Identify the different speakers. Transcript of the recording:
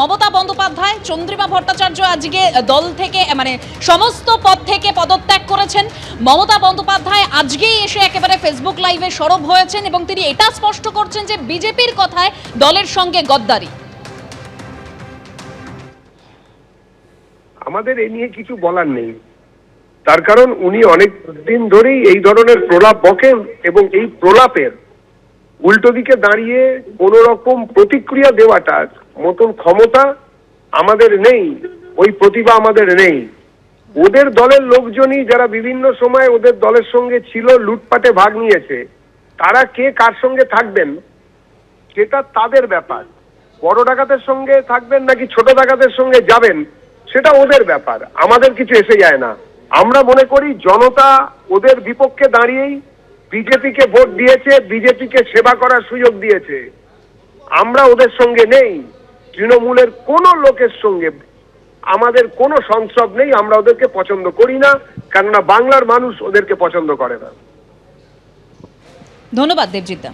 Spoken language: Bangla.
Speaker 1: মমতা বন্দ্যোপাধ্যায়, চন্দ্রিমা ভট্টাচার্য আজকে দল থেকে সমস্ত পদ থেকে পদত্যাগ করেছেন। মমতা বন্দ্যোপাধ্যায় আজকেই এসে একেবারে ফেসবুক লাইভে সরব হয়েছেন এবং তিনি এটা স্পষ্ট করছেন যে বিজেপির কথায় দলের সঙ্গে গদ্দারি।
Speaker 2: আমাদের এ নিয়ে কিছু বলার নেই, তার কারণ উনি অনেক দিন ধরেই এই ধরনের প্রলাপ বকেন এবং এই প্রলাপের উল্টো দিকে দাঁড়িয়ে কোন রকম প্রতিক্রিয়া দেওয়াটার মতন ক্ষমতা আমাদের নেই, ওই প্রতিভা আমাদের নেই। ওদের দলের লোকজনই যারা বিভিন্ন সময় ওদের দলের সঙ্গে ছিল, লুটপাটে ভাগ নিয়েছে, তারা কে কার সঙ্গে থাকবেন সেটা তাদের ব্যাপার। বড় ডাকাতের সঙ্গে থাকবেন নাকি ছোট ডাকাতের সঙ্গে যাবেন সেটা ওদের ব্যাপার, আমাদের কিছু এসে যায় না। আমরা মনে করি জনতা ওদের বিপক্ষে দাঁড়িয়েই বিজেপিকে ভোট দিয়েছে, বিজেপিকে সেবা করার সুযোগ দিয়েছে। আমরা ওদের সঙ্গে নেই, তৃণমূলের কোনো লোকের সঙ্গে আমাদের কোনো সংস্রব নেই। আমরা ওদেরকে পছন্দ করি না, কেননা বাংলার মানুষ ওদেরকে পছন্দ করে না।
Speaker 1: ধন্যবাদ দেবজিৎ দা।